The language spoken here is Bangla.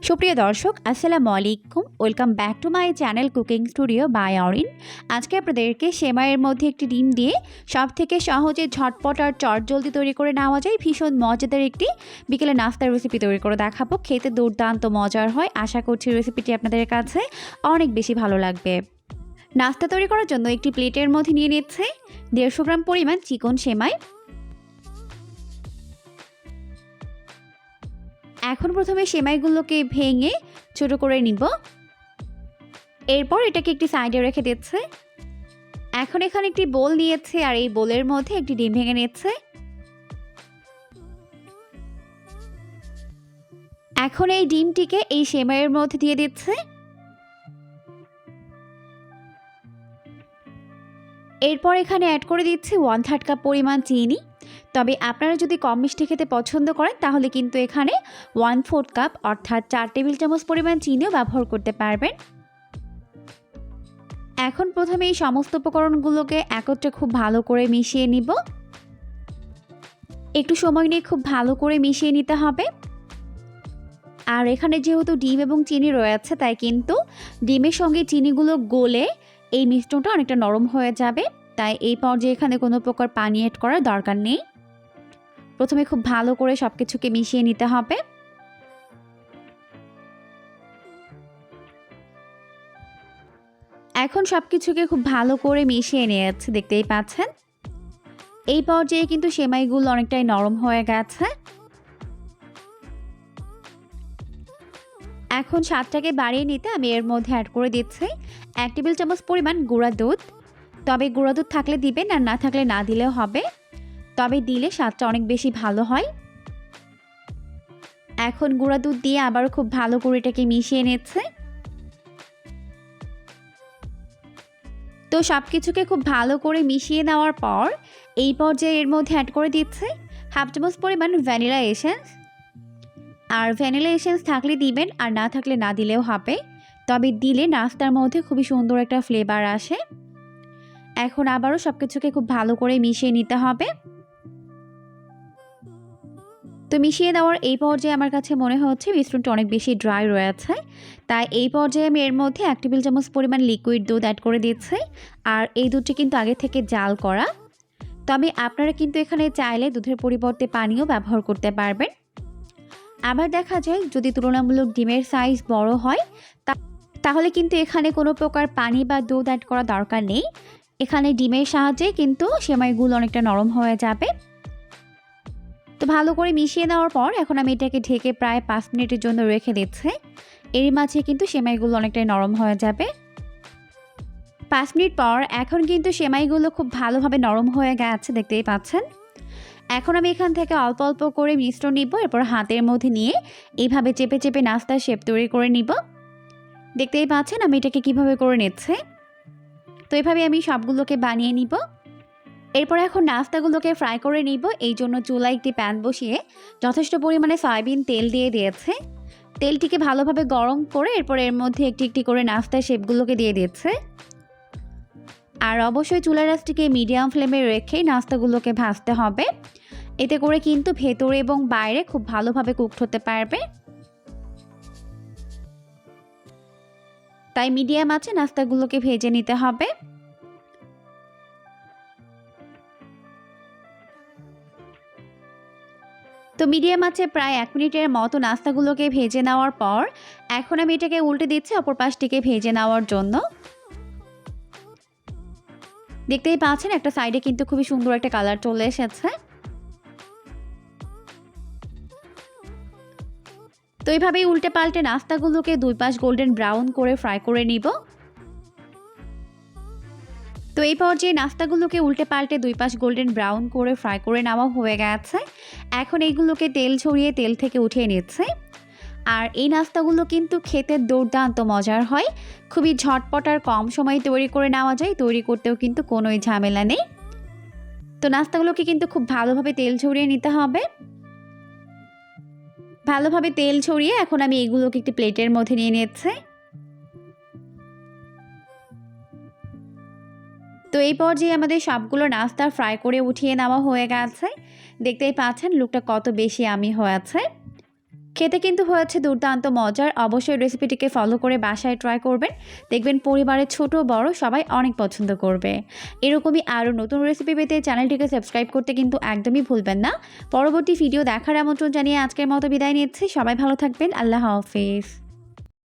সুপ্রিয় দর্শক আসসালামু আলাইকুম, welcome back to my channel cooking studio by Orin. আজকে আপনাদেরকে সেমাইয়ের মধ্যে একটি ডিম দিয়ে সব থেকে সহজে ঝটপট আর চটজলদি তৈরি করে নেওয়া যায় ভীষণ মজাদার একটি বিকেলের নাস্তার রেসিপি তৈরি করে দেখাবো। খেতে দুর্দান্ত মজার হয়। আশা করছি রেসিপিটি আপনাদের কাছে অনেক বেশি ভালো লাগবে। নাস্তা তৈরি করার জন্য একটি প্লেটের মধ্যে নিয়ে নিচ্ছে 150 গ্রাম পরিমাণ চিকন সেমাই। এখন প্রথমে সেমাইগুলোকে ভেঙে ছোট করে নিব। এরপর এটাকে একটি সাইডে রেখে দিচ্ছে। এখন এখানে একটি বোল নিয়েছে আর এই বোলের মধ্যে একটি ডিম ভেঙে নিচ্ছে। এখন এই ডিমটিকে এই সেমাইয়ের মধ্যে দিয়ে দিচ্ছে। এরপর এখানে অ্যাড করে দিচ্ছে 1/3 কাপ পরিমাণ চিনি। তবে আপনারা যদি কম মিষ্টি খেতে পছন্দ করেন তাহলে কিন্তু এখানে 1/4 কাপ অর্থাৎ 4 টেবিল চামচ পরিমাণ চিনিও ব্যবহার করতে পারবেন। এখন প্রথমে এই সমস্ত উপকরণগুলোকে একত্রে খুব ভালো করে মিশিয়ে নিব। একটু সময় নিয়ে খুব ভালো করে মিশিয়ে নিতে হবে। আর এখানে যেহেতু ডিম এবং চিনি রয়েছে তাই কিন্তু ডিমের সঙ্গে চিনিগুলো গলে এই মিশ্রণটা অনেকটা নরম হয়ে যাবে। তাই এই পর্যায়ে এখানে কোনো প্রকার পানি অ্যাড করার দরকার নেই। প্রথমে খুব ভালো করে সবকিছুকে মিশিয়ে নিতে হবে। এখন সবকিছুকে খুব ভালো করে মিশিয়ে নিয়েছে, দেখতেই পাচ্ছেন। এই পর্যায়ে কিন্তু সেমাইগুলো অনেকটাই নরম হয়ে গেছে। এখন স্বাদটাকে বাড়িয়ে নিতে আমি এর মধ্যে অ্যাড করে দিচ্ছি 1 টেবিল চামচ পরিমাণ গুঁড়া দুধ। তবে গুঁড়া দুধ থাকলে দিবেন আর না থাকলে না দিলেও হবে, তবে দিলে স্বাদটা অনেক বেশি ভালো হয়। এখন গুঁড়া দুধ দিয়ে আবারও খুব ভালো করে এটাকে মিশিয়ে নিচ্ছে। তো সব কিছুকে খুব ভালো করে মিশিয়ে নেওয়ার পর এই পর্যায়ে এর মধ্যে অ্যাড করে দিচ্ছে 1/2 চামচ পরিমাণ ভ্যানিলা এসেন্স। আর ভ্যানিলা এসেন্স থাকলে দিবেন আর না থাকলে না দিলেও হবে, তবে দিলে নাস্তার মধ্যে খুবই সুন্দর একটা ফ্লেভার আসে। এখন আবারও সব কিছুকে খুব ভালো করে মিশিয়ে নিতে হবে। তো মিশিয়ে দেওয়ার এই পর্যায়ে আমার কাছে মনে হচ্ছে মিশ্রণটা অনেক বেশি ড্রাই রয়েছে, তাই এই পর্যায়ে আমি এর মধ্যে 1 টেবিল চামচ পরিমাণ লিকুইড দুধ অ্যাড করে দিচ্ছি। আর এই দুধটি কিন্তু আগে থেকে জাল করা, তবে আপনারা কিন্তু এখানে চাইলে দুধের পরিবর্তে পানিও ব্যবহার করতে পারবেন। আবার দেখা যায় যদি তুলনামূলক ডিমের সাইজ বড় হয় তাহলে কিন্তু এখানে কোনো প্রকার পানি বা দুধ অ্যাড করা দরকার নেই। এখানে ডিমের সাহায্যে কিন্তু সেমাইগুলো অনেকটা নরম হয়ে যাবে। তো ভালো করে মিশিয়ে নেওয়ার পর এখন আমি এটাকে ঢেকে প্রায় 5 মিনিটের জন্য রেখে দিচ্ছি। এর মাঝে কিন্তু সেমাইগুলো অনেকটাই নরম হয়ে যাবে। 5 মিনিট পর এখন কিন্তু সেমাইগুলো খুব ভালোভাবে নরম হয়ে গেছে, দেখতেই পাচ্ছেন। এখন আমি এখান থেকে অল্প অল্প করে মিশ্রণ নিব। এরপর হাতের মধ্যে নিয়ে এইভাবে চেপে চেপে নাস্তার শেপ তৈরি করে নিব। দেখতেই পাচ্ছেন আমি এটাকে কিভাবে করে নিচ্ছি। তো এইভাবে আমি সবগুলোকে বানিয়ে নিব। এরপর এখন নাস্তাগুলোকে ফ্রাই করে নিব। এই জন্য চুলায় একটি প্যান বসিয়ে যথেষ্ট পরিমাণে সয়াবিন তেল দিয়ে দিয়েছে। তেলটিকে ভালোভাবে গরম করে এরপর এর মধ্যে একটি একটি করে নাস্তার শেপগুলোকে দিয়ে দিচ্ছে। আর অবশ্যই চুলার আঁচটিকে মিডিয়াম ফ্লেমে রেখেই নাস্তাগুলোকে ভাজতে হবে। এতে করে কিন্তু ভেতরে এবং বাইরে খুব ভালোভাবে কুকড হতে পারবে। তাই মিডিয়াম আঁচে নাস্তাগুলোকে ভেজে নিতে হবে। তো মিডিয়াম আঁচে প্রায় 1 মিনিটের মতো নাস্তাগুলোকে ভেজে নেওয়ার পর এখন আমি এটাকে উল্টে দিচ্ছি অপর পাশটিকে ভেজে নেওয়ার জন্য। দেখতেই পাচ্ছেন একটা সাইডে কিন্তু খুবই সুন্দর একটা কালার চলে এসেছে। তো এইভাবেই উল্টে পাল্টে নাস্তাগুলোকে দুই পাশ গোল্ডেন ব্রাউন করে ফ্রাই করে নিব। তো এই পর্যায়ে নাস্তাগুলোকে উল্টে পাল্টে দুই পাশ গোল্ডেন ব্রাউন করে ফ্রাই করে নেওয়া হয়ে গেছে। এখন এইগুলোকে তেল ছড়িয়ে তেল থেকে উঠিয়ে নিচ্ছে। আর এই নাস্তাগুলো কিন্তু খেতে দুর্দান্ত মজার হয়। খুবই ঝটপট আর কম সময়ে তৈরি করে নেওয়া যায়। তৈরি করতেও কিন্তু কোনোই ঝামেলা নেই। তো নাস্তাগুলোকে কিন্তু খুব ভালোভাবে তেল ছড়িয়ে নিতে হবে। ভালোভাবে তেল ছড়িয়ে এখন আমি এইগুলোকে একটি প্লেটের মধ্যে নিয়ে নিচ্ছি। তো এই পর্যায়ে আমাদের সবগুলো নাস্তা ফ্রাই করে উঠিয়ে নেওয়া হয়ে গেছে। দেখতেই পাচ্ছেন লুকটা কত বেশি ইয়ামি হয়েছে। খেতে কিন্তু হয়েছে দুর্দান্ত মজার। অবশ্যই রেসিপিটিকে ফলো করে বাসায় ট্রাই করবেন, দেখবেন পরিবারের ছোট বড় সবাই অনেক পছন্দ করবে। এরকমই আরও নতুন রেসিপি পেতে চ্যানেলটিকে সাবস্ক্রাইব করতে কিন্তু একদমই ভুলবেন না। পরবর্তী ভিডিও দেখার আমন্ত্রণ জানিয়ে আজকের মতো বিদায় নিচ্ছি। সবাই ভালো থাকবেন। আল্লাহ হাফিজ।